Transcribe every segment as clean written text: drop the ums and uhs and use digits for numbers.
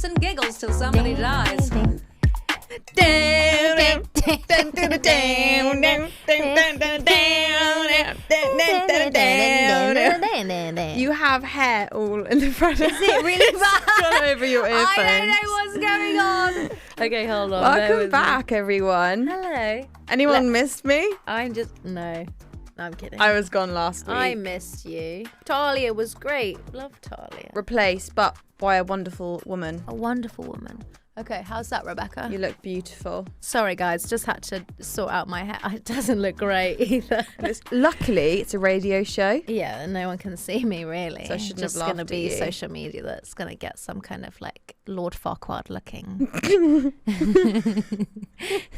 and giggles till somebody dies. You have hair all in the front. Is it really bad? Gone over your earphones. I don't know what's going on. Okay, hold on. Welcome back, everyone. Hello. Anyone missed me? No, I'm kidding. I was gone last week. I missed you. Talia was great. Love Talia. Replaced, but by a wonderful woman. A wonderful woman. Okay, how's that, Rebecca? You look beautiful. Sorry, guys. Just had to sort out my hair. It doesn't look great either. Luckily, it's a radio show. Yeah, no one can see me, really. So I shouldn't just have laughed going to be at you. social media that's going to get some kind of like Lord Farquaad looking. Looking.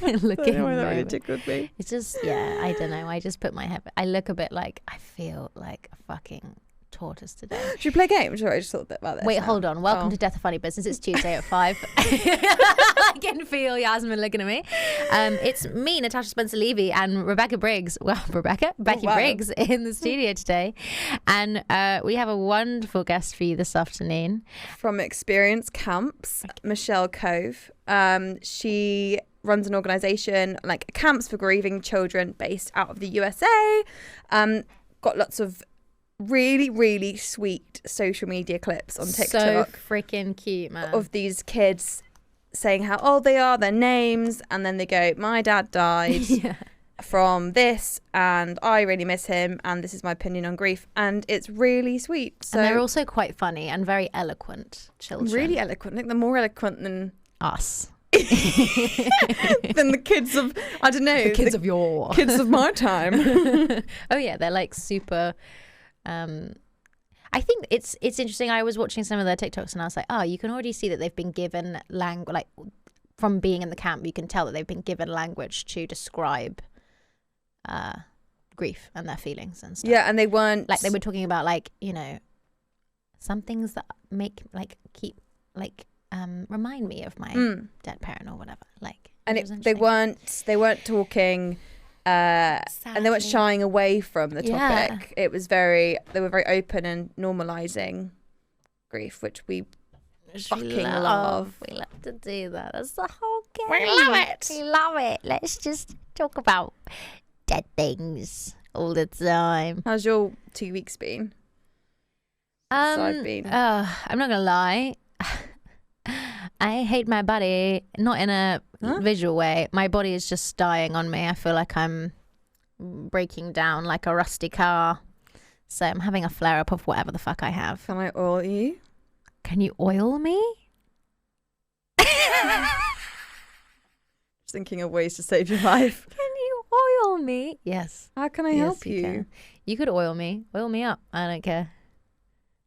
I don't know why that really tickled me. It's just, yeah, I don't know. I just put my hair. I look a bit like, I feel like a fucking tortoise today. Should we play a game? Sorry, I just thought a bit about this. Wait, hold on. Welcome to Death of Funny Business. It's Tuesday at 5. I can feel Yasmin looking at me. It's me, Natasha Spencer-Levy, and Rebecca Briggs. Well, Becky Briggs in the studio today. And we have a wonderful guest for you this afternoon. From Experience Camps, Michelle Cove. She runs an organisation like camps for grieving children based out of the USA. Got lots of really, really sweet social media clips on TikTok. So freaking cute, man. Of these kids saying how old they are, their names, and then they go, my dad died from this, and I really miss him, and this is my opinion on grief. And it's really sweet. So, and they're also quite funny and very eloquent children. Really eloquent. I think they're more eloquent than us. than the kids of, I don't know. The kids of your. Kids of my time. Oh, yeah. They're like super... I think it's interesting. I was watching some of their TikToks and I was like, oh, you can already see that they've been given language, like from being in the camp, you can tell that they've been given language to describe grief and their feelings and stuff. Yeah, and they weren't... Like they were talking about like, you know, some things that make, like, keep, like, remind me of my dead parent or whatever. Like, and they weren't talking... and they weren't shying away from the topic. It was they were very open and normalizing grief, which we fucking love. We love to do that. That's the whole game. We love it. We love it. Let's just talk about dead things all the time. How's your 2 weeks been? I've been. I'm not gonna lie. I hate my body, not in a visual way. My body is just dying on me. I feel like I'm breaking down like a rusty car. So I'm having a flare-up of whatever the fuck I have. Can I oil you? Can you oil me? Just thinking of ways to save your life. Can you oil me? Yes. How can I help you? Can. You could oil me. Oil me up. I don't care.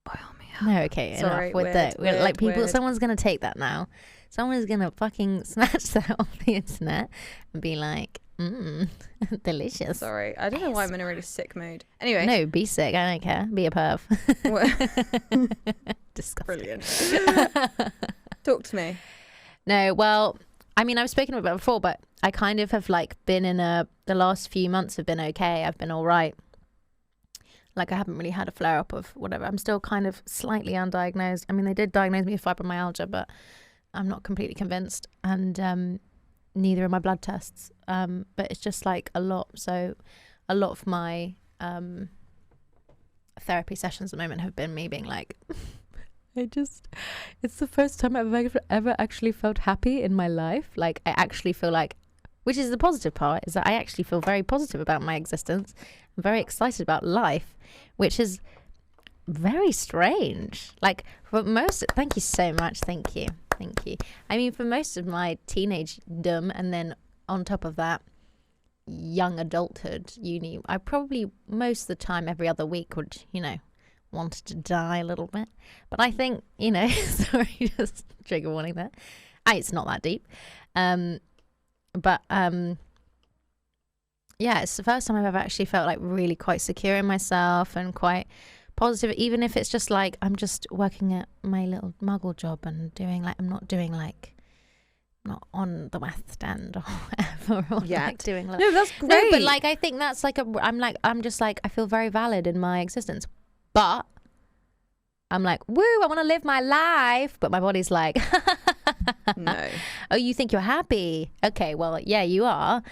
Oil me. No, okay, sorry, enough with that. Like people, someone's gonna take that now. Someone's gonna fucking snatch that off the internet and be like, delicious. Sorry, I don't know why I'm in a really sick mood. Anyway. No, be sick. I don't care. Be a perv. Disgusting. Brilliant. Talk to me. No, well, I mean, I've spoken about it before, but I kind of have like been in the last few months have been okay. I've been all right. Like I haven't really had a flare up of whatever. I'm still kind of slightly undiagnosed. I mean, they did diagnose me with fibromyalgia, but I'm not completely convinced. And neither are my blood tests. But it's just like a lot. So a lot of my therapy sessions at the moment have been me being like, it's the first time I've ever actually felt happy in my life. Like I actually feel like, which is the positive part, is that I actually feel very positive about my existence. I'm very excited about life, which is very strange. Like for most, thank you so much. Thank you. I mean, for most of my teenagedom and then on top of that, young adulthood, uni, I probably most of the time every other week would, wanted to die a little bit. But I think, sorry, just trigger warning there. It's not that deep. Yeah, it's the first time I've ever actually felt like really quite secure in myself and quite positive, even if it's just like I'm just working at my little muggle job and doing like I'm not not on the West stand or whatever, or like doing like, no, that's great. No, but like I think that's like I'm just like I feel very valid in my existence, but I'm like, woo, I want to live my life. But my body's like, no. Oh, you think you're happy? Okay, well, yeah, you are.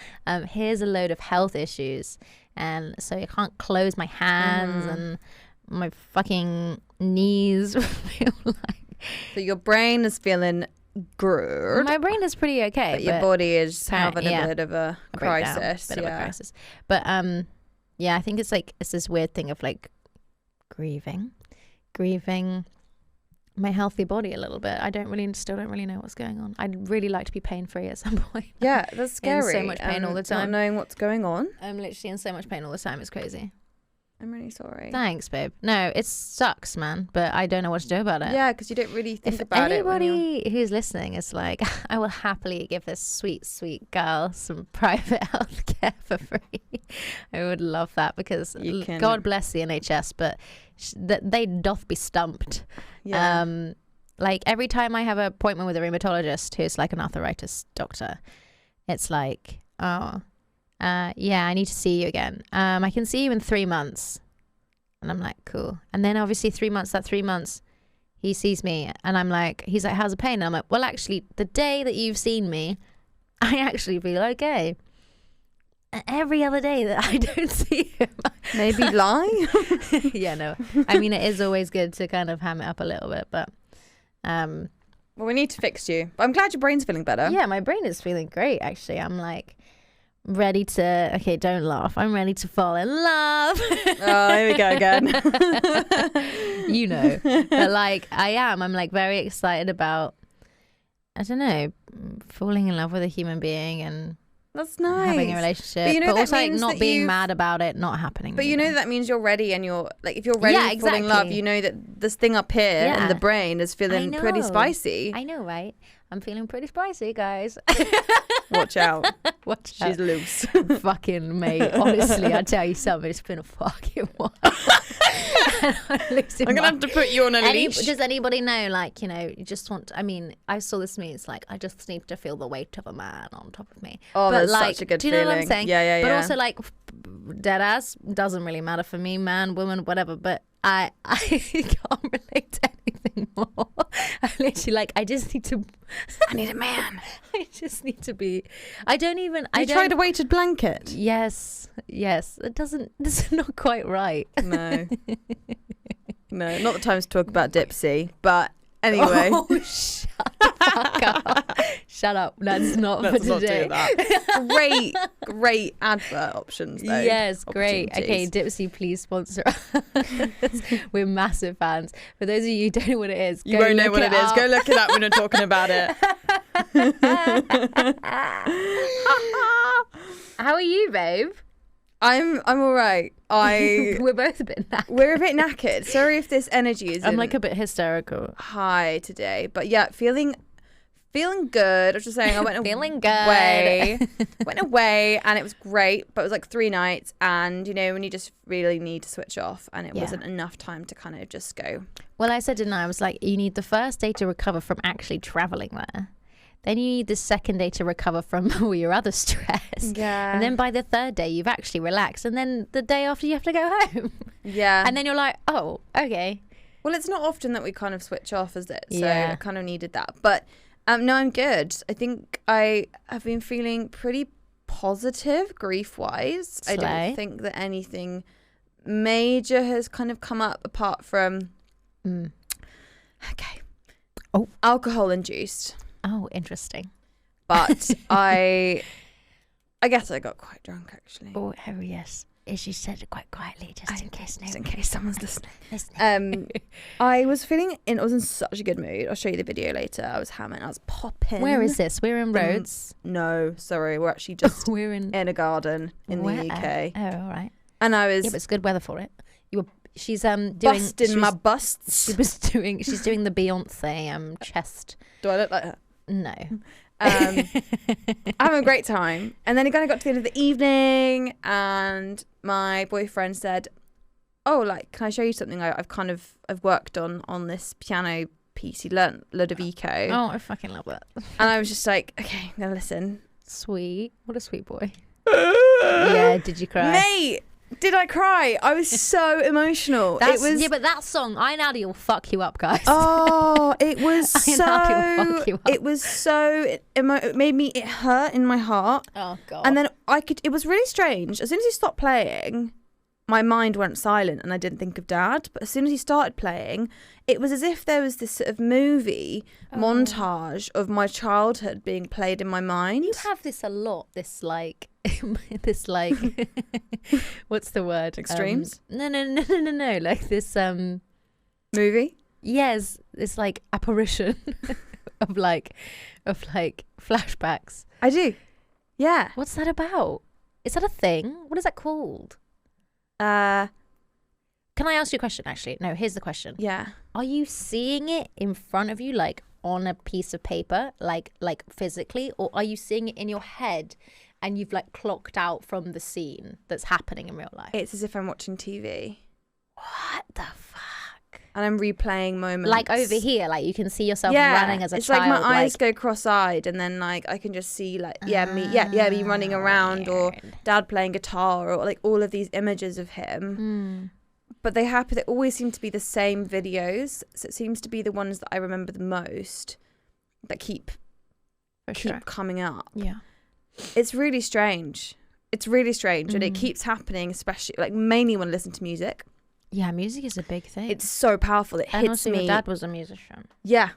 Here's a load of health issues. And so I can't close my hands and my fucking knees feel like. So your brain is feeling good. My brain is pretty okay. But your body is having a bit of a crisis. Bit of a crisis. But yeah, I think it's like, it's this weird thing of like grieving my healthy body a little bit. Still don't really know what's going on. I'd really like to be pain free at some point. Yeah, that's scary. In so much pain all the time. Not knowing what's going on. I'm literally in so much pain all the time. It's crazy. I'm really sorry. Thanks, babe. No, it sucks, man. But I don't know what to do about it. Yeah, because you don't really think about it. If anybody who's listening is like, I will happily give this sweet, sweet girl some private health care for free. I would love that because God bless the NHS, but they doth be stumped. Yeah. Like every time I have an appointment with a rheumatologist who's like an arthritis doctor, it's like, yeah, I need to see you again. I can see you in 3 months. And I'm like, cool. And then obviously 3 months, he sees me and I'm like, he's like, how's the pain? And I'm like, well, actually, the day that you've seen me, I actually feel okay. And every other day that I don't see him. Maybe lie? Yeah, no. I mean, it is always good to kind of ham it up a little bit, but... well, we need to fix you. But I'm glad your brain's feeling better. Yeah, my brain is feeling great, actually. I'm like... ready to don't laugh, I'm ready to fall in love. Oh, here we go again. You know, but like I'm like very excited about, I don't know, falling in love with a human being and that's nice, having a relationship, but also like not being mad about it not happening. But you know that means you're ready, and you're like, if you're ready to fall in love, you know that this thing up here in the brain is feeling pretty spicy. I know, right? I'm feeling pretty spicy, guys. Watch out. Watch out. She's loose. Fucking mate. Honestly, I tell you something, it's been a fucking while. I'm going to have to put you on a leash. Does anybody know, like, you know, you just want, I mean, I saw this meme, it's like, I just need to feel the weight of a man on top of me. Oh, but that's like, such a good do you know feeling. what I'm saying? Yeah. But also, like, dead ass, doesn't really matter for me, man, woman, whatever, but I can't relate to anything more. I literally, like, I just need to... I need a man. I just need to be... I don't even... You tried a weighted blanket? Yes. It's not quite right. No. No, not the time to talk about Dipsy, but anyway. Oh, shut the fuck up. Shut up. That's not for today. Not do that. Great advert options, though. Yes, great. Okay, Dipsy, please sponsor us. We're massive fans. For those of you who don't know what it is, you won't know what it is. Go look it up when we're talking about it. How are you, babe? I'm all right. We're both a bit knackered. We're a bit knackered. Sorry if this energy is I'm like a bit hysterical. High today. But yeah, feeling good. I was just saying I went feeling away. Went away and it was great, but it was like 3 nights, and you know when you just really need to switch off, and it wasn't enough time to kind of just go. Well, I said, didn't I? I was like, you need the first day to recover from actually traveling there. Then you need the second day to recover from all your other stress. Yeah. And then by the third day, you've actually relaxed. And then the day after, you have to go home. Yeah. And then you're like, oh, okay. Well, it's not often that we kind of switch off, is it? So I kind of needed that. But no, I'm good. I think I have been feeling pretty positive grief-wise. I don't think that anything major has kind of come up apart from, alcohol-induced. Oh, interesting. But I guess I got quite drunk, actually. Oh, yes. She said it quite quietly, just in case someone's listening. I was in such a good mood. I'll show you the video later. I was hammering. I was popping. Where is this? We're in Rhodes? No, sorry. We're actually just we're in a garden in the UK. Oh, all right. And I was... Yeah, but it's good weather for it. She's busting my busts. She's doing the Beyonce chest. Do I look like her? No. Having a great time, and then it kind of got to the end of the evening, and my boyfriend said, "Oh, like, can I show you something I've worked on this piano piece? He learnt Ludovico." Oh, I fucking love that. And I was just like, "Okay, I'm gonna listen." Sweet, what a sweet boy. Yeah, did you cry, mate? Did I cry? I was so emotional. But that song, I Know You'll Fuck You Up, guys. Oh, it was I Know You'll Fuck You Up. It was so, it made me, it hurt in my heart. Oh, God. And then it was really strange. As soon as he stopped playing, my mind went silent and I didn't think of Dad. But as soon as he started playing, it was as if there was this sort of movie montage of my childhood being played in my mind. You have this a lot, this like, what's the word? Extremes? No. Like this, movie? Yes, it's like apparition of like flashbacks. I do. Yeah. What's that about? Is that a thing? What is that called? Can I ask you a question, actually? No, here's the question. Yeah. Are you seeing it in front of you, like on a piece of paper, like physically, or are you seeing it in your head and you've like clocked out from the scene that's happening in real life? It's as if I'm watching TV. What the fuck? And I'm replaying moments. Like over here, like you can see yourself running as a child. It's like my eyes go cross-eyed and then like I can just see like, me running around or Dad playing guitar or like all of these images of him. But they always seem to be the same videos. So it seems to be the ones that I remember the most that keep coming up. Yeah. It's really strange. And it keeps happening, especially like mainly when I listen to music. Yeah, music is a big thing. It's so powerful. It and hits also me. Your dad was a musician. Yeah,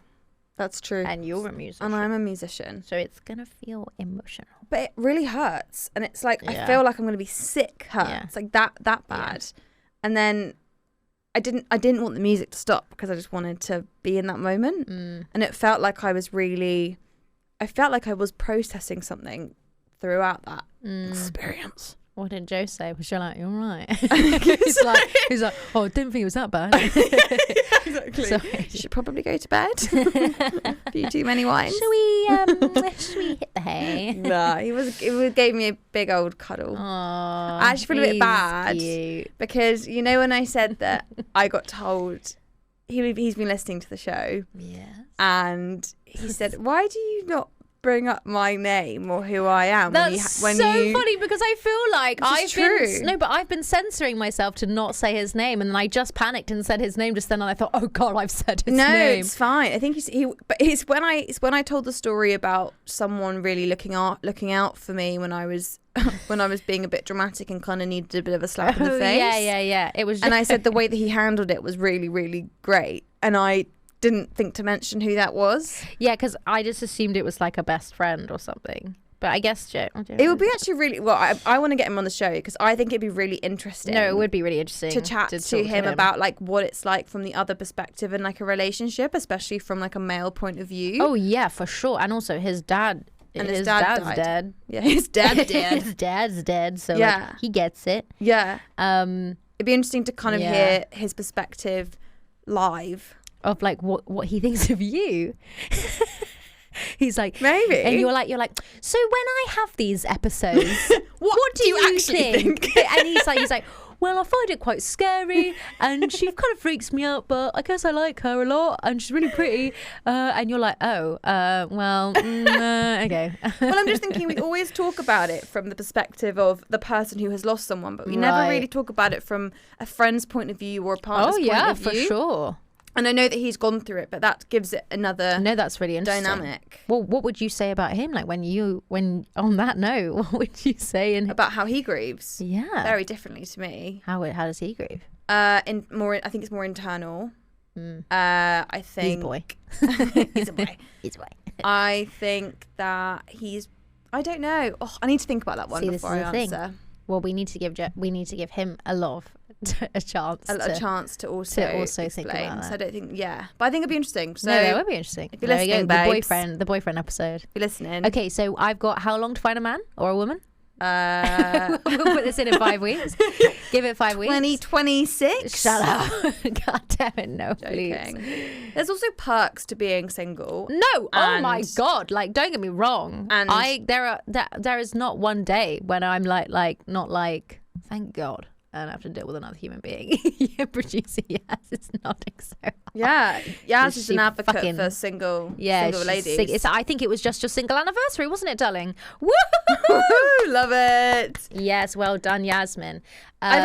that's true. And you're a musician. And I'm a musician. So it's going to feel emotional. But it really hurts. And it's like, I feel like I'm going to be sick hurt. Yeah. It's like that bad. Yeah. And then I didn't want the music to stop because I just wanted to be in that moment. And it felt like I was processing something throughout that experience. What did Joe say? Was she like, you're right? he's like, oh, I didn't think it was that bad. Exactly. Sorry. You should probably go to bed. A few too many wines. Should we hit the hay? No, he gave me a big old cuddle. Aww, I actually feel a bit bad because you know when I said that I got told he's been listening to the show. Yeah. And he said, why do you not bring up my name or who I am? That's funny because I feel like I've been censoring myself to not say his name, and then I just panicked and said his name just then, and I thought, oh God, I've said his name. No, it's fine. I think it's when I told the story about someone really looking out for me when I was being a bit dramatic and kind of needed a bit of a slap in the face. Yeah. It was. And I said the way that he handled it was really, really great, and I didn't think to mention who that was. Yeah, because I just assumed it was like a best friend or something. But I guess Joe. It would be actually really well. I want to get him on the show because I think it'd be really interesting. No, it would be really interesting to chat to him about like what it's like from the other perspective in like a relationship, especially from like a male point of view. Oh yeah, for sure. And also his dad. And his dad's dead. Yeah, his dad's dead. His dad's dead. So like, he gets it. Yeah. It'd be interesting to kind of hear his perspective live. Of like what he thinks of you. He's like, maybe. And you're like, so when I have these episodes, what do you actually think? And he's like, well, I find it quite scary and she kind of freaks me out, but I guess I like her a lot and she's really pretty. And you're like, okay. Well, I'm just thinking we always talk about it from the perspective of the person who has lost someone, but we never really talk about it from a friend's point of view or a partner's point of view. Oh, yeah, for sure. And I know that he's gone through it, but that gives it another that's really interesting dynamic. Well, what would you say about him? Like when on that note, what would you say about how he grieves? Yeah, very differently to me. How does he grieve? I think it's more internal. I think he's a boy. He's a boy. He's a boy. I think that I don't know. Oh, I need to think about that one before I answer. Well, we need to give him a chance to also think about that. So I don't think, but I think it'd be interesting. So no, that would be interesting. If you're listening, babes, the boyfriend episode. If you're listening. Okay, so I've got how long to find a man or a woman? We'll put this in 5 weeks. Give it 5 weeks. 2026. Shut up. God damn it, no, joking. Please. There's also perks to being single. No, oh my God. Like, don't get me wrong. And there is not one day when I'm like not like, thank God and have to deal with another human being. Your producer, yes, it's nodding so hard. Yeah, Yaz is She an advocate fucking- for single she's ladies. I think it was just your single anniversary, wasn't it, darling? Woo! Woo, love it. Yes, well done, Yasmin. I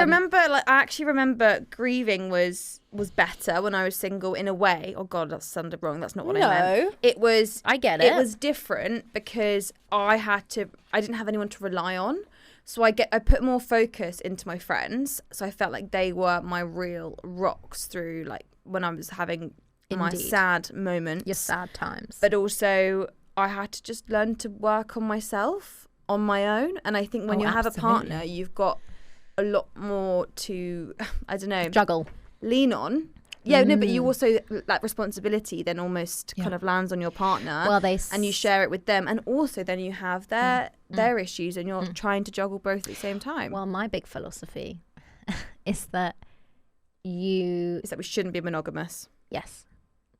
actually remember grieving was better when I was single in a way. Oh God, that sounded wrong. That's not what I meant. It was. I get it. It was different because I didn't have anyone to rely on. So I put more focus into my friends. So I felt like they were my real rocks through like when I was having my sad moments. Your sad times. But also I had to just learn to work on myself on my own. And I think when you have a partner, you've got a lot more to, I don't know, juggle, lean on. Yeah, no, but you also, like, responsibility then almost kind of lands on your partner. Well, and you share it with them. And also then you have their issues and you're trying to juggle both at the same time. Well, my big philosophy is that we shouldn't be monogamous. Yes.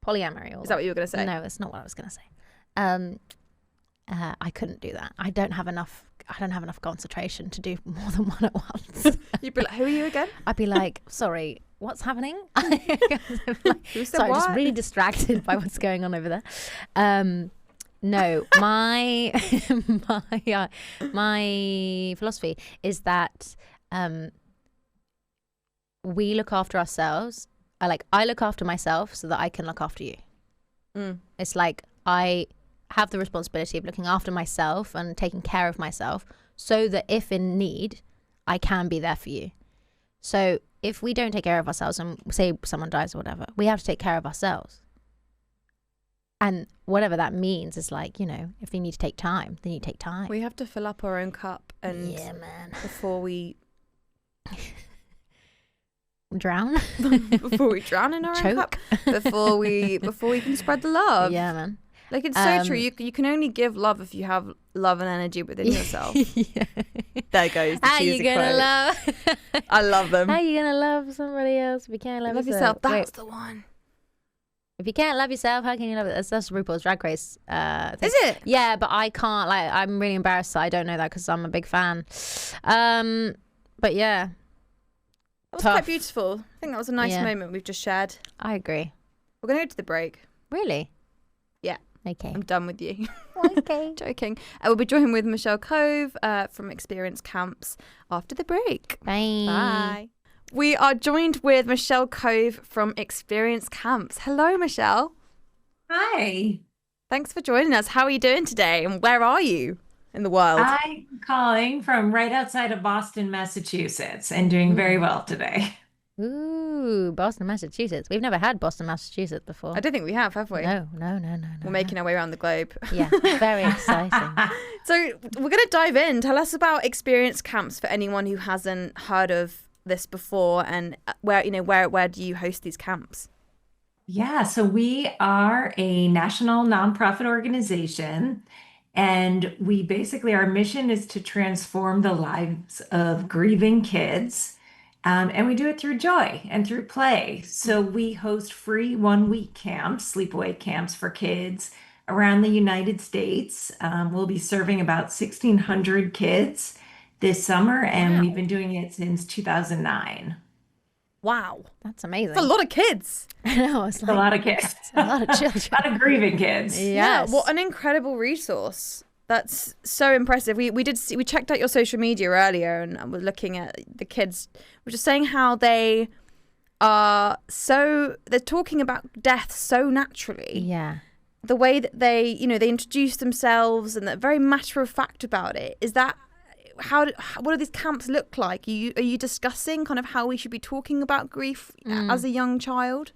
Polyamory. Is that what you were going to say? No, that's not what I was going to say. I couldn't do that. I don't have enough concentration to do more than one at once. You'd be like, who are you again? I'd be like, sorry, what's happening? Who said I'm what? just really distracted by what's going on over there. No, my my philosophy is that we look after ourselves. I look after myself so that I can look after you. It's like I have the responsibility of looking after myself and taking care of myself so that if in need, I can be there for you. So if we don't take care of ourselves and say someone dies or whatever, we have to take care of ourselves. And whatever that means is like, if you need to take time, then you take time. We have to fill up our own cup and yeah, man. Before we drown. Before we drown in our own cup. Before we can spread the love. Yeah, man. Like, it's so true. You can only give love if you have love and energy within yourself. Yeah. There goes the How cheesy you gonna quote. love? I love them. How you gonna love somebody else if you can't love yourself? That's Wait. the one. If you can't love yourself, how can you love it? That's RuPaul's Drag Race thing. Is it? Yeah, but I can't. I'm really embarrassed that I don't know that because I'm a big fan. But yeah. That was quite beautiful. I think that was a nice moment we've just shared. I agree. We're going to go to the break. Really? Yeah. Okay. I'm done with you. Okay. Joking. We'll be joined with Michelle Cove from Experience Camps after the break. Bye. Bye. We are joined with Michelle Cove from Experience Camps. Hello, Michelle. Hi. Thanks for joining us. How are you doing today? And where are you in the world? I'm calling from right outside of Boston, Massachusetts, and doing very well today. Ooh, Boston, Massachusetts. We've never had Boston, Massachusetts before. I don't think we have we? No. We're making our way around the globe. Yeah, very exciting. So we're going to dive in. Tell us about Experience Camps for anyone who hasn't heard of this before, and where do you host these camps? Yeah, so we are a national nonprofit organization, and we basically, our mission is to transform the lives of grieving kids. And we do it through joy and through play. So we host free 1-week camps, sleepaway camps for kids around the United States. We'll be serving about 1,600 kids this summer, and we've been doing it since 2009. Wow. That's amazing. That's a lot of kids. I know. It's like a lot of kids. A lot of children. A lot of grieving kids. Yes. Yeah, what an incredible resource. That's so impressive. We checked out your social media earlier, and we're looking at the kids. We're just saying how they're talking about death so naturally. Yeah. The way that they introduce themselves and they're very matter of fact about it. Is that what do these camps look like? Are you discussing kind of how we should be talking about grief as a young child?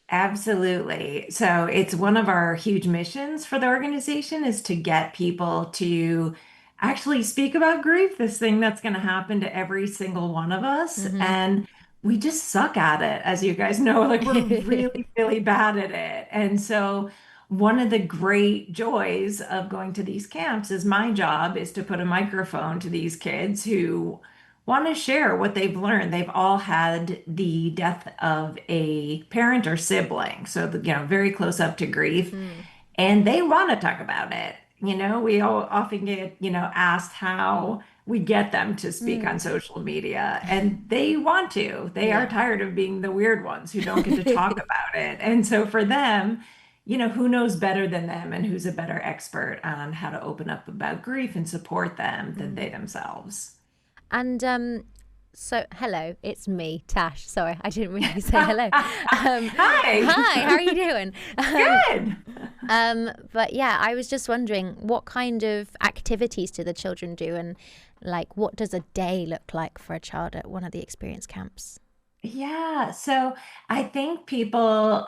Absolutely. So it's one of our huge missions for the organization is to get people to actually speak about grief, this thing that's going to happen to every single one of us. Mm-hmm. And we just suck at it, as you guys know, like we're really, really bad at it. And so one of the great joys of going to these camps is my job is to put a microphone to these kids who want to share what they've learned. They've all had the death of a parent or sibling, so very close up to grief, and they want to talk about it. We all often get asked how we get them to speak on social media, and they want to. They are tired of being the weird ones who don't get to talk about it. And so for them, who knows better than them and who's a better expert on how to open up about grief and support them than they themselves. And so, hello, it's me, Tash. Sorry, I didn't really say hello. Hi. Hi, how are you doing? Good. But yeah, I was just wondering, what kind of activities do the children do, and like, what does a day look like for a child at one of the experience camps? Yeah, so I think people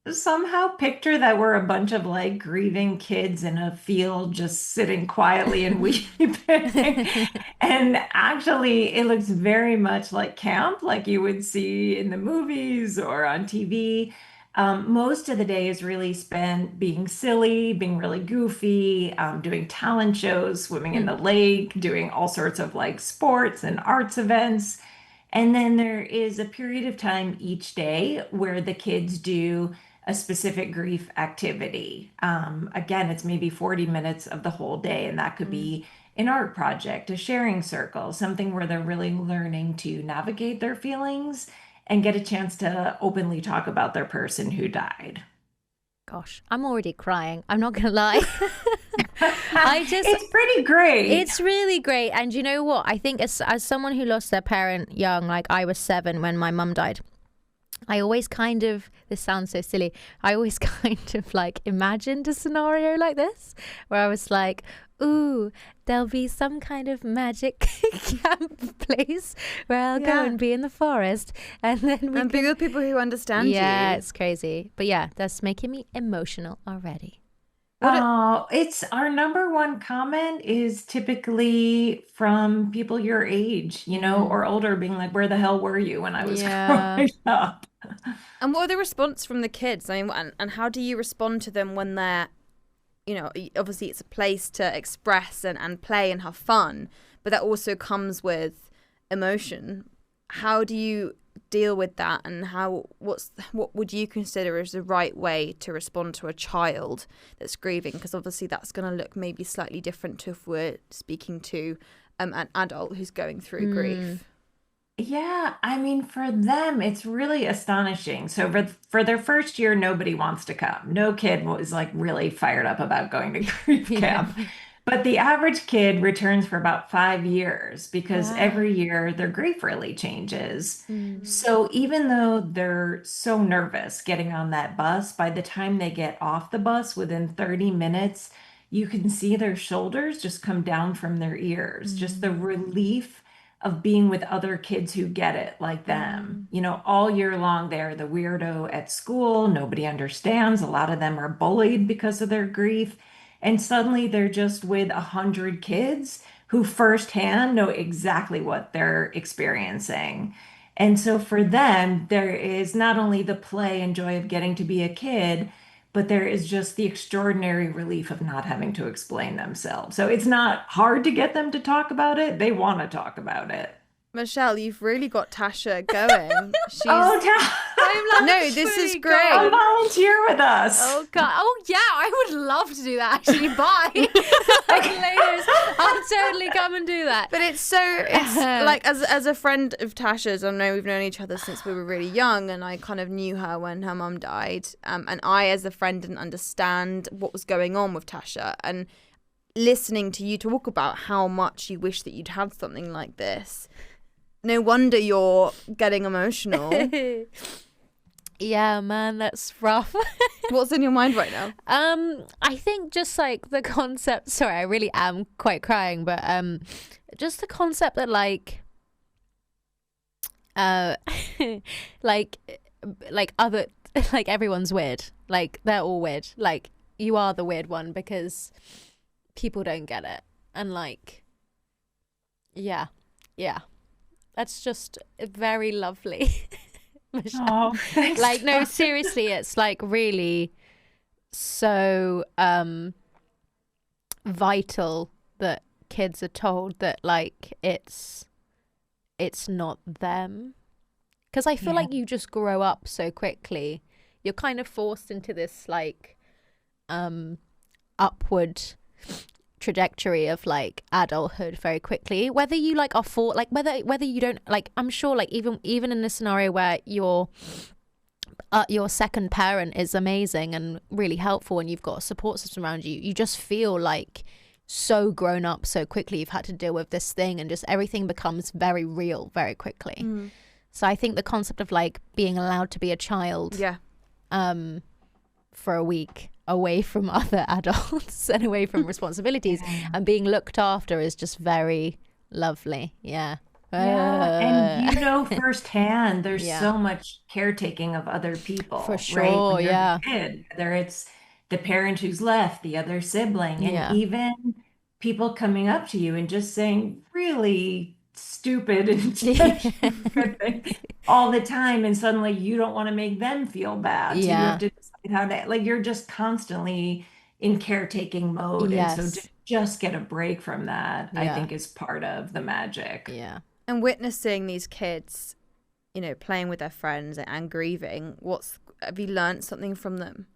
somehow picture that we're a bunch of like grieving kids in a field just sitting quietly and weeping. And actually, it looks very much like camp, like you would see in the movies or on TV. Most of the day is really spent being silly, being really goofy, doing talent shows, swimming in the lake, doing all sorts of like sports and arts events. And then there is a period of time each day where the kids do a specific grief activity. Again, it's maybe 40 minutes of the whole day, and that could be an art project, a sharing circle, something where they're really learning to navigate their feelings and get a chance to openly talk about their person who died. Gosh, I'm already crying. I'm not going to lie. It's pretty great. It's really great. And you know what? I think as someone who lost their parent young, like I was 7 when my mum died, I always kind of, this sounds so silly, I always kind of like imagined a scenario like this where I was like, ooh, there'll be some kind of magic camp place where I'll go and be in the forest, and then we be with people who understand you. Yeah, it's crazy. But yeah, that's making me emotional already. It's our number one comment is typically from people your age, or older, being like, where the hell were you when I was growing up? And what are the response from the kids? I mean, and how do you respond to them when they're, obviously it's a place to express and play and have fun, but that also comes with emotion. How do you deal with that, and what would you consider as the right way to respond to a child that's grieving? Because obviously that's going to look maybe slightly different to if we're speaking to an adult who's going through grief. Yeah, I mean, for them, it's really astonishing. So for their first year, nobody wants to come. No kid was like really fired up about going to grief camp. But the average kid returns for about 5 years because every year their grief really changes. So even though they're so nervous getting on that bus, by the time they get off the bus within 30 minutes, you can see their shoulders just come down from their ears. Just the relief of being with other kids who get it like them. All year long, they're the weirdo at school. Nobody understands. A lot of them are bullied because of their grief. And suddenly they're just with 100 kids who firsthand know exactly what they're experiencing. And so for them, there is not only the play and joy of getting to be a kid, but there is just the extraordinary relief of not having to explain themselves. So it's not hard to get them to talk about it. They want to talk about it. Michelle, you've really got Tasha going. No, this is great. Come volunteer with us. Oh God! Oh yeah, I would love to do that. Actually, bye. Ladies, I'll totally come and do that. But it's like as a friend of Tasha's, I know we've known each other since we were really young, and I kind of knew her when her mum died. And I, as a friend, didn't understand what was going on with Tasha. And listening to you talk about how much you wish that you'd had something like this. No wonder you're getting emotional. Yeah, man, that's rough. What's in your mind right now? I think just like the concept. Sorry, I really am quite crying, but just the concept that like other like everyone's weird. Like they're all weird. Like you are the weird one because people don't get it, and like yeah. That's just very lovely. Oh, thanks. Like, no, seriously, it's like really so vital that kids are told that like it's not them. Because I feel like you just grow up so quickly. You're kind of forced into this like upward trajectory of like adulthood very quickly, whether you like are for like whether you don't like. I'm sure like even in a scenario where your second parent is amazing and really helpful and you've got a support system around you, you just feel like so grown up so quickly. You've had to deal with this thing and just everything becomes very real very quickly. So I think the concept of like being allowed to be a child for a week away from other adults and away from responsibilities and being looked after is just very lovely. And you know firsthand there's so much caretaking of other people, for sure, right? When you're a kid, whether it's the parent who's left, the other sibling, and even people coming up to you and just saying really stupid and stupid things all the time, and suddenly you don't want to make them feel bad. So you have to decide how to, like, you're just constantly in caretaking mode. And so to just get a break from that, I think is part of the magic. And witnessing these kids, you know, playing with their friends and grieving, have you learned something from them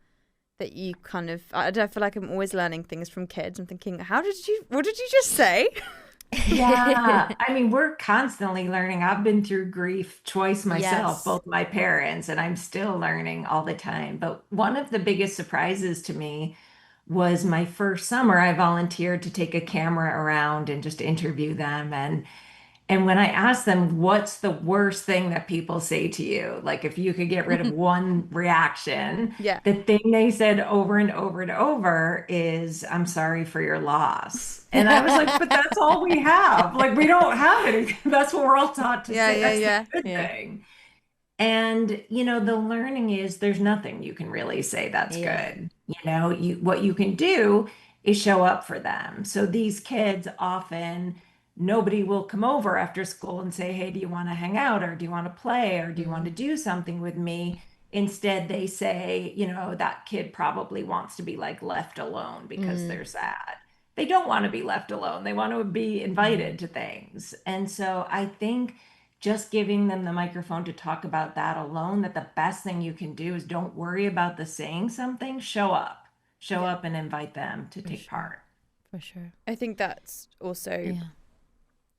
that you kind of, I feel like I'm always learning things from kids. I'm thinking, what did you just say? Yeah, I mean, we're constantly learning. I've been through grief twice myself, Yes. both my parents, and I'm still learning all the time. But one of the biggest surprises to me was my first summer. I volunteered to take a camera around and just interview them. And when I asked them, what's the worst thing that people say to you? Like, if you could get rid of one reaction, the thing they said over and over and over is, I'm sorry for your loss. And I was like, but that's all we have. Like, we don't have anything. That's what we're all taught to say. That's the good thing. And, you know, the learning is there's nothing you can really say that's good. You know, what you can do is show up for them. So these kids often, nobody will come over after school and say, hey, do you want to hang out, or do you want to play, or do you want to do something with me? Instead, they say, you know, that kid probably wants to be like left alone because they're sad. They don't want to be left alone. They want to be invited to things. And so I think just giving them the microphone to talk about that alone, that the best thing you can do is don't worry about the saying something, show up and invite them to take part. For sure. I think that's also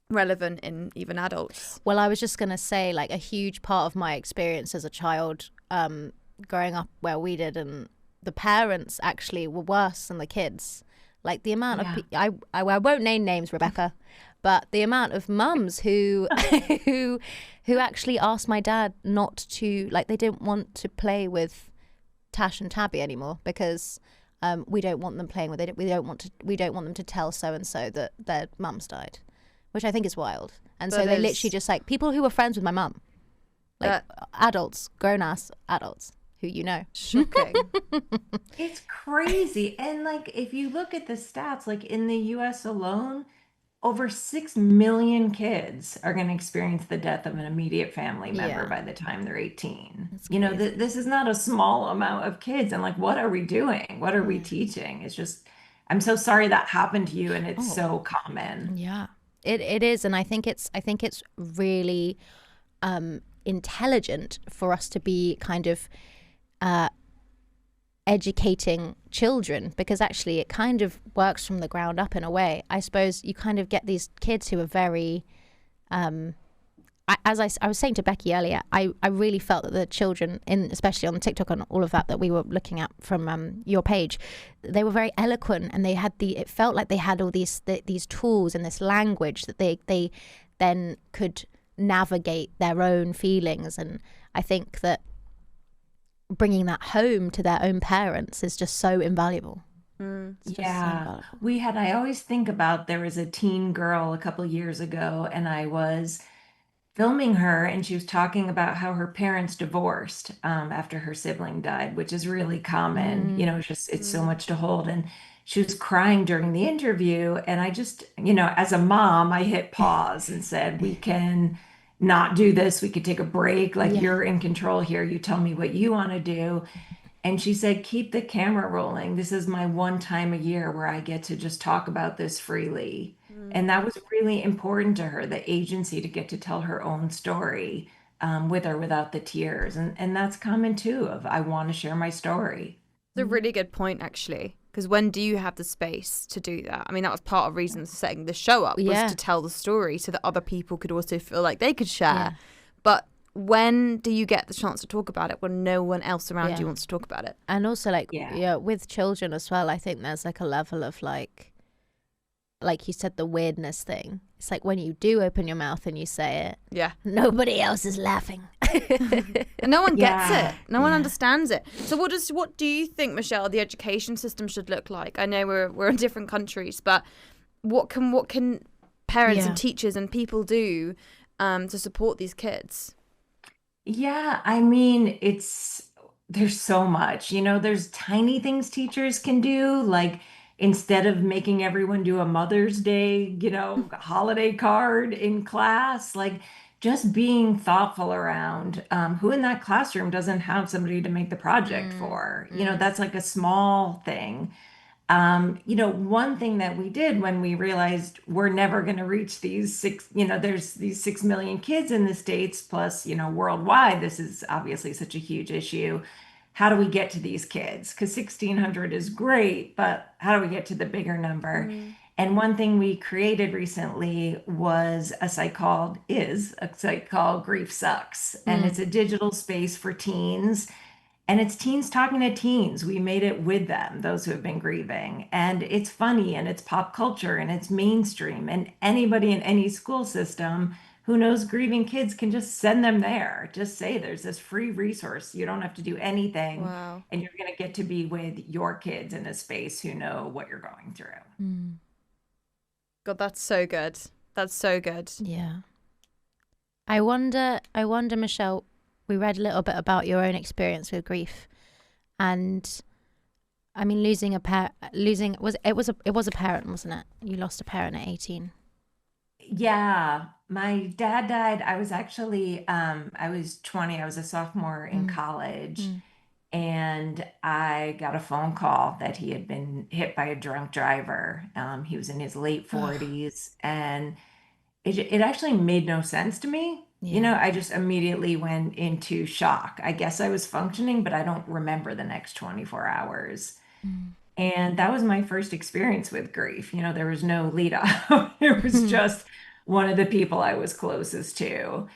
relevant in even adults. Well, I was just going to say, like, a huge part of my experience as a child growing up where we did, and the parents actually were worse than the kids. Like, the amount of I won't name names, Rebecca, but the amount of mums who who actually asked my dad not to, like, they didn't want to play with Tash and Tabby anymore because we don't want them playing with it. We don't want them to tell so and so that their mums died, which I think is wild. And so they literally just, like, people who were friends with my mum, like adults, grown ass adults who you know. Shocking. It's crazy. And like, if you look at the stats, like in the US alone, over 6 million kids are going to experience the death of an immediate family member by the time they're 18. You know, this is not a small amount of kids. And like, what are we doing? What are we teaching? It's just, I'm so sorry that happened to you. And it's so common. Yeah, it is. And I think it's really intelligent for us to be kind of educating children, because actually it kind of works from the ground up in a way. I suppose you kind of get these kids who are very as I was saying to Becky earlier, I really felt that the children, especially on TikTok and all of that we were looking at from your page, they were very eloquent, and it felt like they had all these tools and this language that they then could navigate their own feelings. And I think that bringing that home to their own parents is just so invaluable. I always think about, there was a teen girl a couple years ago, and I was filming her, and she was talking about how her parents divorced after her sibling died, which is really common. You know, it's so much to hold. And she was crying during the interview, and I just, you know, as a mom, I hit pause and said, we can not do this. We could take a break. Like, you're in control here. You tell me what you want to do. And she said, keep the camera rolling. This is my one time a year where I get to just talk about this freely. And that was really important to her, the agency to get to tell her own story with or without the tears. And that's common too, of I want to share my story. It's a really good point, actually. Because when do you have the space to do that? I mean, that was part of reasons for setting the show up, was to tell the story so that other people could also feel like they could share. But when do you get the chance to talk about it when no one else around you wants to talk about it? And also, like, with children as well, I think there's like a level of like you said, the weirdness thing. It's like when you do open your mouth and you say it, nobody else is laughing. And no one gets it. No one understands it. So what do you think, Michelle, the education system should look like? I know we're in different countries, but what can parents and teachers and people do to support these kids? Yeah, I mean, there's so much, there's tiny things teachers can do, like instead of making everyone do a Mother's Day, holiday card in class, like just being thoughtful around who in that classroom doesn't have somebody to make the project for. That's like a small thing. One thing that we did when we realized we're never going to reach there's these 6 million kids in the States, plus, worldwide, this is obviously such a huge issue. How do we get to these kids? Because 1,600 is great, but how do we get to the bigger number? And one thing we created recently was a site called Grief Sucks. And it's a digital space for teens. And it's teens talking to teens. We made it with them, those who have been grieving. And it's funny, and it's pop culture, and it's mainstream. And anybody in any school system who knows grieving kids can just send them there. Just say there's this free resource. You don't have to do anything. Wow. And you're going to get to be with your kids in a space who know what you're going through. God, that's so good. That's so good. Yeah. I wonder, Michelle, we read a little bit about your own experience with grief, and I mean, losing a parent. It was a parent, wasn't it? You lost a parent at 18. Yeah, my dad died. I was actually I was 20. I was a sophomore in college, and I got a phone call that he had been hit by a drunk driver. He was in his late 40s, and it actually made no sense to me. I just immediately went into shock. I guess I was functioning, but I don't remember the next 24 hours. And that was my first experience with grief. There was no lead up. It was just one of the people I was closest to.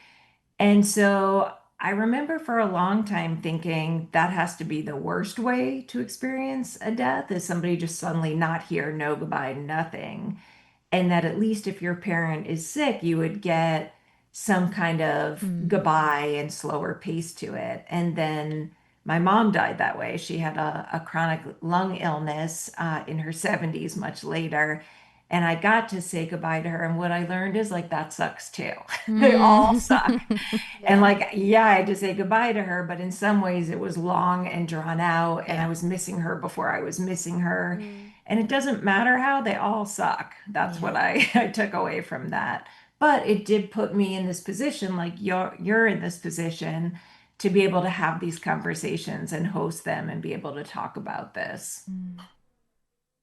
And so I remember for a long time thinking that has to be the worst way to experience a death, is somebody just suddenly not here, no goodbye, nothing. And that at least if your parent is sick, you would get some kind of goodbye and slower pace to it. And then my mom died that way. She had a chronic lung illness in her 70s, much later. And I got to say goodbye to her. And what I learned is like, that sucks too. They all suck. And like, I had to say goodbye to her, but in some ways it was long and drawn out, and I was missing her before I was missing her. And it doesn't matter how, they all suck. That's what I took away from that. But it did put me in this position, like you're in this position, to be able to have these conversations and host them and be able to talk about this.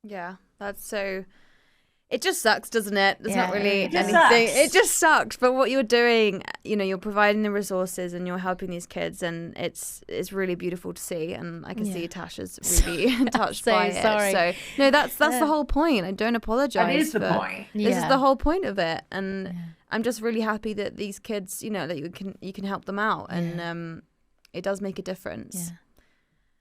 Yeah, that's so... It just sucks, doesn't it? There's not really anything. Sucks. It just sucks. But what you're doing, you're providing the resources and you're helping these kids, and it's really beautiful to see. And I can see Tasha's really touched by it. So no, that's the whole point. I don't apologize. That is the point. This is the whole point of it, and I'm just really happy that these kids, that you can help them out, and it does make a difference. Yeah.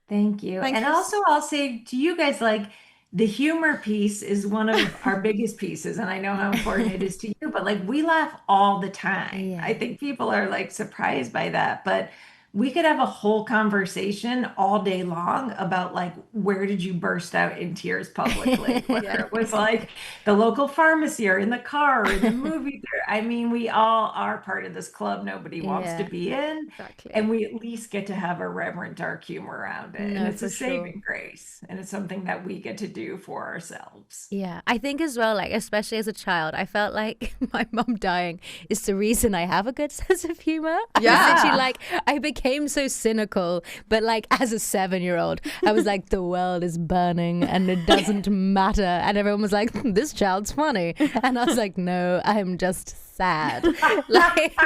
Thank you. And also, I'll say to you guys, like, the humor piece is one of our biggest pieces, and I know how important it is to you, but like, we laugh all the time. I think people are like surprised by that, but we could have a whole conversation all day long about like, where did you burst out in tears publicly? Whether it was like the local pharmacy or in the car or in the movie theater. I mean, we all are part of this club nobody wants to be in. Exactly. And we at least get to have a reverent dark humor around it. And it's a saving grace. And it's something that we get to do for ourselves. Yeah. I think as well, like, especially as a child, I felt like my mum dying is the reason I have a good sense of humor. I became so cynical, but like as a 7-year-old, I was like, the world is burning and it doesn't matter. And everyone was like, this child's funny. And I was like, no, I'm just sad. Like,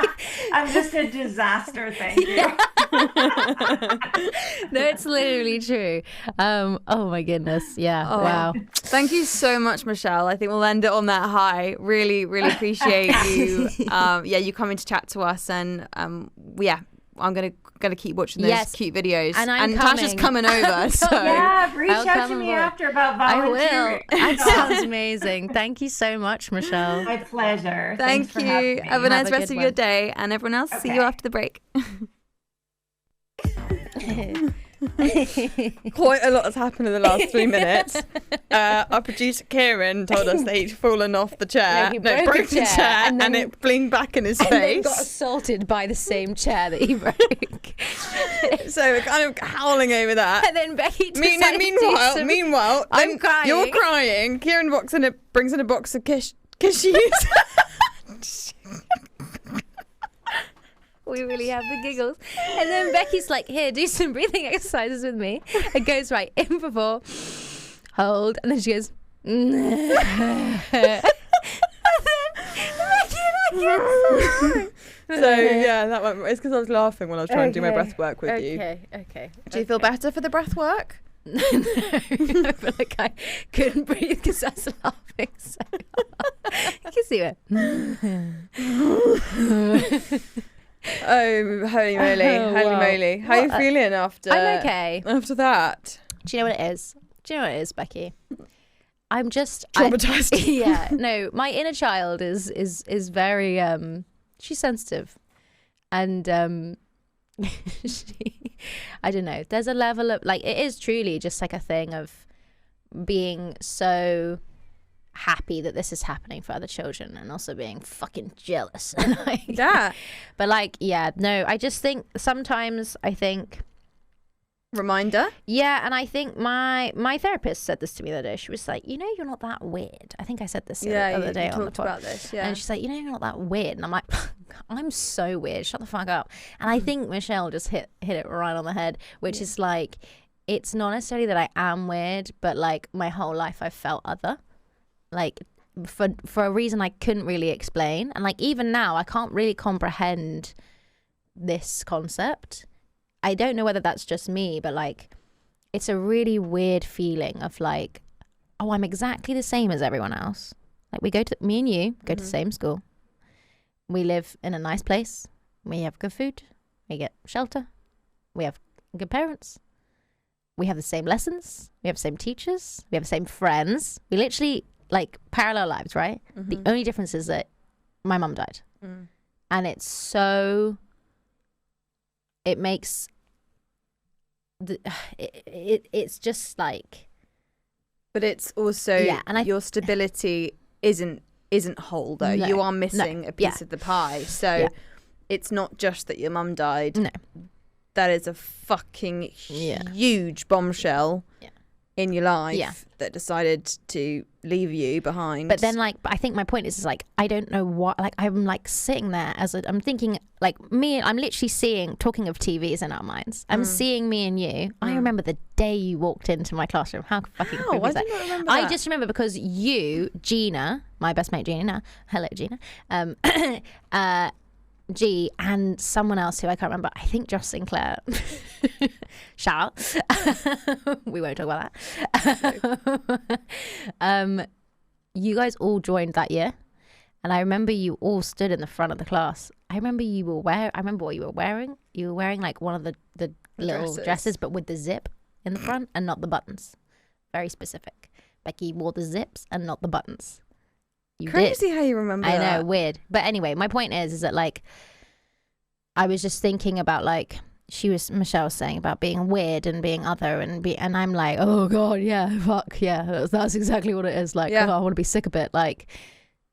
I'm just a disaster, thank you. No, it's literally true. Oh my goodness. Yeah. Oh, wow. Thank you so much, Michelle. I think we'll end it on that high. Really, really appreciate you. You coming to chat to us, and I'm gonna keep watching those cute videos. And Natasha's coming over. So Yeah, reach out to me after about volunteering. I will. That sounds amazing. Thank you so much, Michelle. My pleasure. Thank Thanks for you. having me. Have a nice Have a rest good of your one. day, and everyone else. See you after the break. Quite a lot has happened in the last 3 minutes. Our producer Kieran told us that he'd fallen off the chair. He broke broke the a chair, chair, and it blinged back in his And then face. got assaulted by the same chair that he broke. So we're kind of howling over that. And then Becky decided Meanwhile, I'm then crying. You're crying. Kieran brings in a box of cashews. We really have the giggles. And then Becky's like, here, do some breathing exercises with me. It goes right in for 4, hold, and then she goes, and then Becky and I get So yeah, that one. It's because I was laughing when I was trying to do my breath work with you. Okay. Do you feel better for the breath work? No, I feel like I couldn't breathe because I was laughing so hard. You can see it. Oh, holy moly. How are you feeling after? I'm okay. After that? Do you know what it is? Becky? I'm just Traumatized. Yeah. No, my inner child is very she's sensitive, and I don't know. There's a level of like it is truly just like a thing of being so happy that this is happening for other children, and also being fucking jealous. Yeah. But like, yeah, no, I just think sometimes Reminder. Yeah, and I think my therapist said this to me the other day. She was like, you know, you're not that weird. I think I said this the other day on the talked pod. about this. Yeah. And she's like, you know, you're not that weird. And I'm like, I'm so weird. Shut the fuck up. And I think Michelle just hit it right on the head, which is like, it's not necessarily that I am weird, but like my whole life I felt other. Like for a reason I couldn't really explain. And like even now I can't really comprehend this concept. I don't know whether that's just me, but like it's a really weird feeling of like, oh, I'm exactly the same as everyone else. Like me and you go to the same school. We live in a nice place. We have good food. We get shelter. We have good parents. We have the same lessons. We have the same teachers. We have the same friends. We literally like parallel lives, right? The only difference is that my mum died. And it's so, it makes, it's just like. But it's also, your stability isn't whole though. No, you are missing a piece of the pie. So it's not just that your mum died. No. That is a fucking huge bombshell in your life that decided to leave you behind. But then, like, I think my point is like, I don't know what, like, I'm like sitting there I'm thinking, like, I'm literally seeing, talking of TVs in our minds, I'm seeing me and you. I remember the day you walked into my classroom. How fucking creepy is that? I did not remember I that. just remember because you, Gina, my best mate Gina, hello Gina, G and someone else who I can't remember, I think Josh Sinclair, shout out. We won't talk about that. You guys all joined that year, and I remember you all stood in the front of the class. I remember I remember what you were wearing. You were wearing like one of the little dresses, but with the zip in the front and not the buttons. Very specific. Becky wore the zips and not the buttons. You Crazy did. how you remember I that. know, weird. But anyway, my point is that like I was just thinking about like Michelle was saying about being weird and being other and I'm like, oh god, yeah, fuck yeah, that's exactly what it is. Like, oh, I want to be sick a bit, like,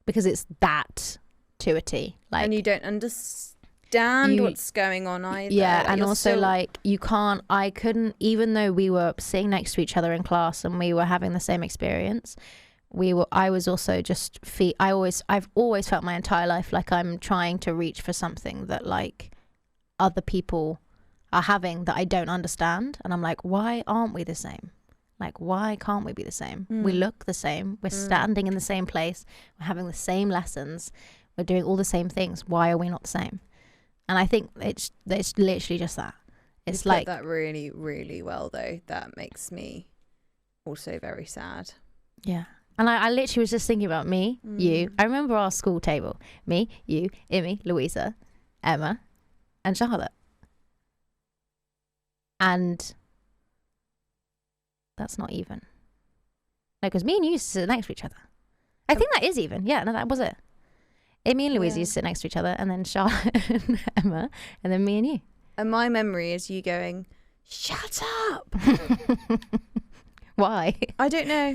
because it's that to a T. Like, and you don't understand what's going on either. Yeah, like, and also still... like I couldn't, even though we were sitting next to each other in class and we were having the same experience. I was also just I've always felt my entire life like I'm trying to reach for something that like other people are having that I don't understand, and I'm like, why aren't we the same? Like, why can't we be the same? We look the same, we're standing in the same place, we're having the same lessons, we're doing all the same things. Why are we not the same? And I think it's literally just that. It's you like put that really, really well, though. That makes me also very sad. Yeah. And I literally was just thinking about me, you. I remember our school table. Me, you, Imi, Louisa, Emma, and Charlotte. And that's not even. No, because me and you used to sit next to each other. I think that is even. Yeah, no, that was it. Imi and Louisa used to sit next to each other, and then Charlotte and Emma, and then me and you. And my memory is you going, "Shut up." Why? I don't know.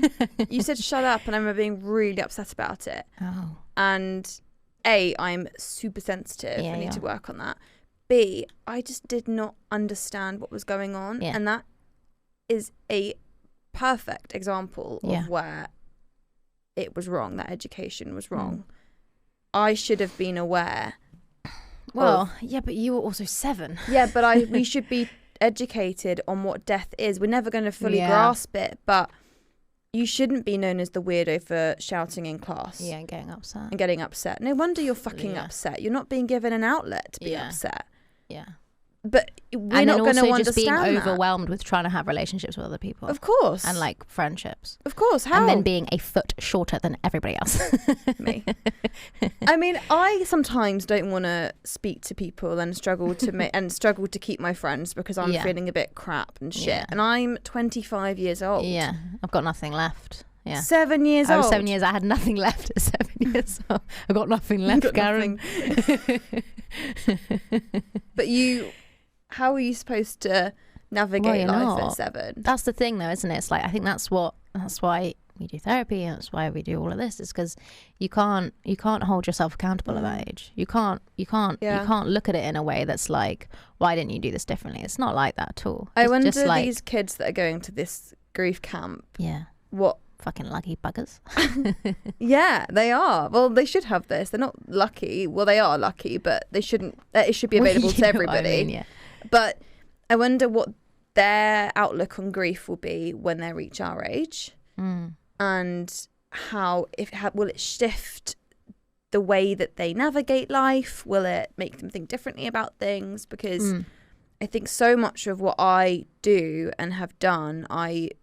You said shut up, and I remember being really upset about it. Oh. And A, I'm super sensitive. Yeah, I need yeah. to work on that. B, I just did not understand what was going on. Yeah. And that is a perfect example Yeah. of where it was wrong. That education was wrong. I should have been aware. Well, yeah, but you were also 7. Yeah, but we should be educated on what death is. We're never going to fully grasp it, but you shouldn't be known as the weirdo for shouting in class. Yeah, and getting upset. And getting upset. No wonder you're fucking upset. You're not being given an outlet to be upset. Yeah. But we're not going to understand just being that. overwhelmed with trying to have relationships with other people. Of course. And like friendships. Of course. How? And then being a foot shorter than everybody else. Me. I mean, I sometimes don't want to speak to people and struggle to keep my friends because I'm feeling a bit crap and shit. Yeah. And I'm 25 years old. Yeah. I've got nothing left. Yeah. 7 years I old. was 7 years. I had nothing left at 7 years old. I've got nothing left, Karen. But how are you supposed to navigate life at 7? That's the thing, though, isn't it? It's like, I think that's why we do therapy, and that's why we do all of this, is because you can't hold yourself accountable at that age. You can't look at it in a way that's like, why didn't you do this differently? It's not like that at all. I wonder these kids that are going to this grief camp. Yeah. What fucking lucky buggers. Yeah, they are. Well, they should have this. They're not lucky. Well, they are lucky, but they shouldn't. It should be available to everybody. I mean, yeah. But I wonder what their outlook on grief will be when they reach our age, and will it shift the way that they navigate life? Will it make them think differently about things? Because I think so much of what I do and have done, I've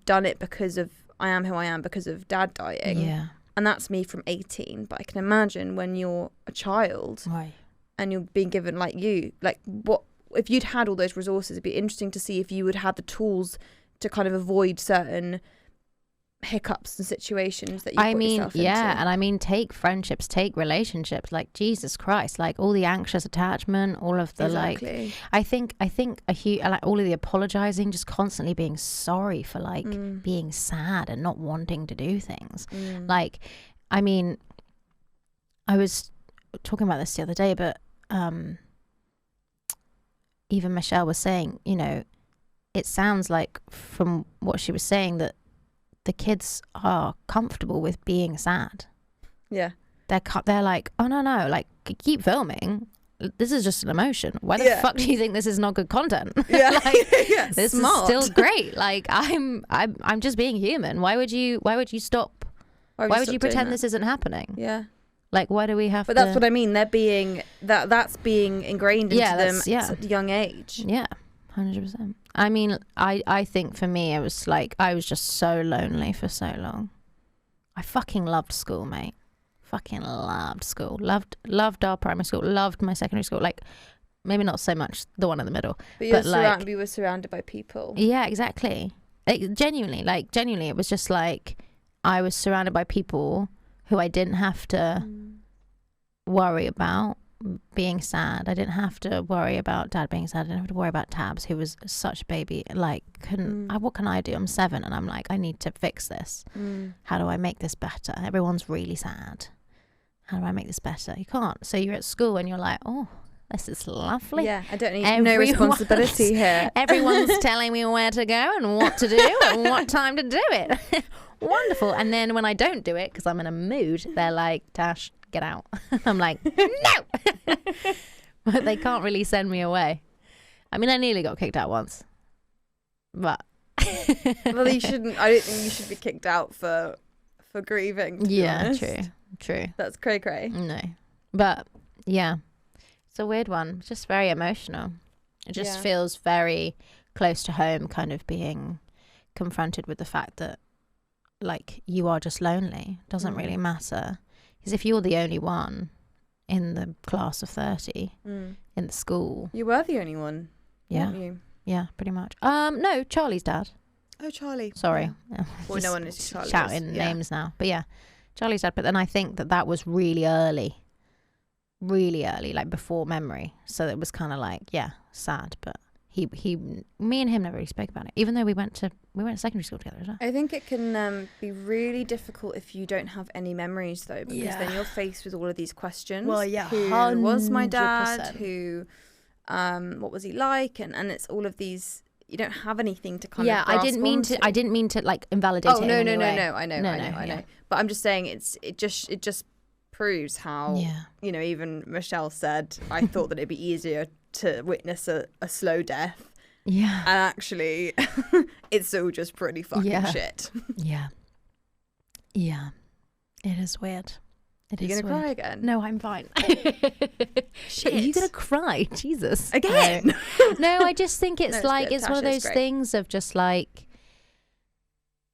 done it because of I am who I am because of Dad dying. Yeah. And that's me from 18. But I can imagine when you're a child. Right. And you're being given what if you'd had all those resources? It'd be interesting to see if you would have the tools to kind of avoid certain hiccups and situations that you put yourself into. And I mean, take friendships, take relationships, like Jesus Christ, like all the anxious attachment, all of the exactly. I think like all of the apologizing, just constantly being sorry for being sad and not wanting to do things. Like, I mean, I was talking about this the other day, but even Michelle was saying, it sounds like from what she was saying that the kids are comfortable with being sad. Yeah. They're like, oh no, like keep filming. This is just an emotion. Why the fuck do you think this is not good content? Yeah. This smart. is still great. Like I'm just being human. Why would you stop? Why would you pretend this isn't happening? Yeah. Like, why do we have to... But that's what I mean. They're being... That's being ingrained into them at a young age. Yeah, 100%. I mean, I think for me, it was like, I was just so lonely for so long. I fucking loved school, mate. Fucking loved school. Loved our primary school. Loved my secondary school. Like, maybe not so much the one in the middle. But we were surrounded by people. Yeah, exactly. Genuinely, it was just like, I was surrounded by people who I didn't have to worry about being sad. I didn't have to worry about Dad being sad. I didn't have to worry about Tabs, who was such a baby. Like, what can I do? I'm 7 and I'm like, I need to fix this. How do I make this better? Everyone's really sad. How do I make this better? You can't. So you're at school and you're like, oh, this is lovely. Yeah, I don't need no responsibility here. Everyone's telling me where to go and what to do and what time to do it. Wonderful. And then when I don't do it because I'm in a mood, they're like, Tash, get out. I'm like, no. But they can't really send me away. I mean, I nearly got kicked out once, but well, you shouldn't. I don't think you should be kicked out for grieving, to be honest. True. That's cray. No, but yeah, it's a weird one. Just very emotional. It just Yeah. feels very close to home, kind of being confronted with the fact that, like, you are just lonely. Doesn't really matter. Because if you're the only one in the class of 30 in the school. You were the only one, Yeah. weren't you? Yeah, pretty much. No, Charlie's dad. Oh, Charlie. Sorry. Yeah. Well, Just no one knows who Charlie is. shouting names now. But yeah, Charlie's dad. But then I think that was really early, like before memory. So it was kind of like, yeah, sad. But me and him never really spoke about it, even though we went to secondary school together as well. I think it can be really difficult if you don't have any memories, though, because then you're faced with all of these questions. Well, yeah, who was my dad? 100%. Who, what was he like? And it's all of these. You don't have anything to kind of. Yeah, I didn't mean to like invalidate. Oh it no, in no, any no, way. no! I know. But I'm just saying, it just proves how even Michelle said, I thought that it'd be easier to witness a slow death. Yeah. And actually, it's all just pretty fucking shit. Yeah. Yeah. It is weird. Are you going to cry again? No, I'm fine. Shit. Are you going to cry? Jesus. Again? No, I just think it's No, it's like, good. it's one of Tasha's those great. things of just like,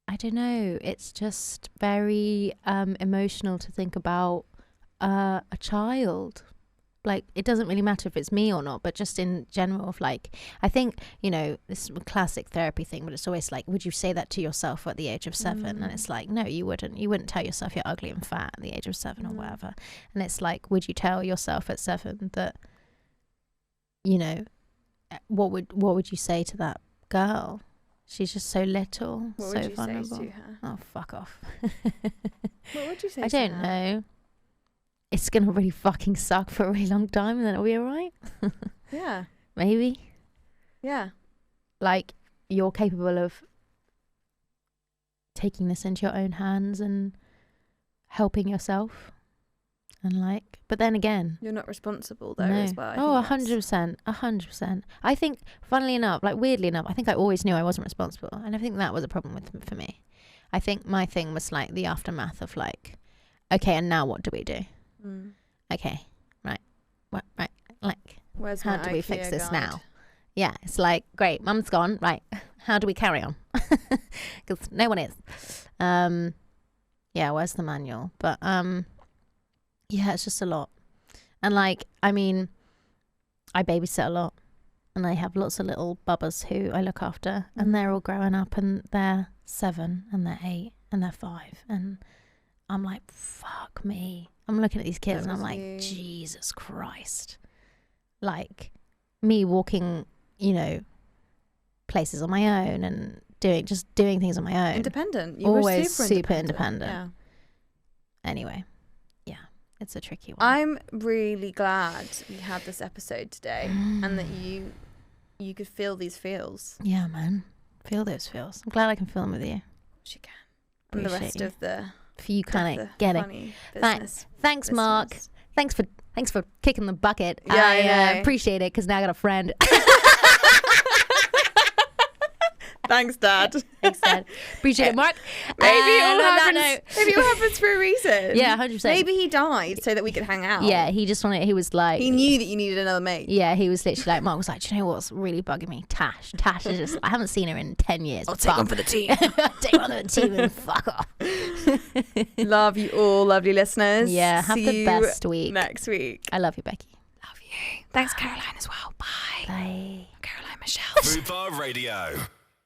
I don't know. It's just very emotional to think about a child. Like, it doesn't really matter if it's me or not, but just in general, of like, I think, this is a classic therapy thing, but it's always like, would you say that to yourself at the age of 7? And it's like, no, you wouldn't tell yourself you're ugly and fat at the age of 7 or whatever. And it's like, would you tell yourself at 7 that, what would you say to that girl? She's just so little, What so would you vulnerable. say to her? Oh, fuck off. What would you say I to don't her? know. It's gonna really fucking suck for a really long time, and then it'll be alright. Yeah. Maybe. Yeah. Like, you're capable of taking this into your own hands and helping yourself, and like, but then again, You're not responsible though no. as well. Oh, 100%. I think, funnily enough, like weirdly enough, I think I always knew I wasn't responsible, and I think that was a problem for me. I think my thing was like the aftermath of like, okay, and now what do we do? Okay, right, like, Where's how my do we IKEA fix this guide? now? Yeah, it's like, great, mum's gone, right, how do we carry on? Because no one is. Yeah, where's the manual? But yeah, it's just a lot. And like, I mean, I babysit a lot, and I have lots of little bubbas who I look after, and they're all growing up, and they're 7 and they're 8 and they're 5, and I'm like, fuck me. I'm looking at these kids and I'm like, Jesus Christ. Like, me walking, places on my own and doing things on my own. Independent. You Always were super independent. Yeah. Anyway, yeah, it's a tricky one. I'm really glad we had this episode today and that you could feel these feels. Yeah, man. Feel those feels. I'm glad I can feel them with you. She can. And the rest of the for you kind of the getting. funny business. Thanks, Mark. listeners. Thanks for kicking the bucket. Yeah, I I know. appreciate it, because now I got a friend. Thanks, Dad. Thanks, Dad. Appreciate it, Mark. Maybe it all And on that happens. note- Maybe it all happens for a reason. Yeah, 100%. Maybe he died so that we could hang out. Yeah, he just wanted. He was like, He knew that you needed another mate. yeah, he was literally like, Mark was like, do you know what's really bugging me? Tash is just, I haven't seen her in 10 years. I'll take one for the team. Take one for the team and fuck off. Love you all, lovely listeners. Yeah, have See the you best week. next week. I love you, Becky. Love you. Thanks, Caroline, as well. Bye. Bye. Caroline Michelle. FUBAR Radio.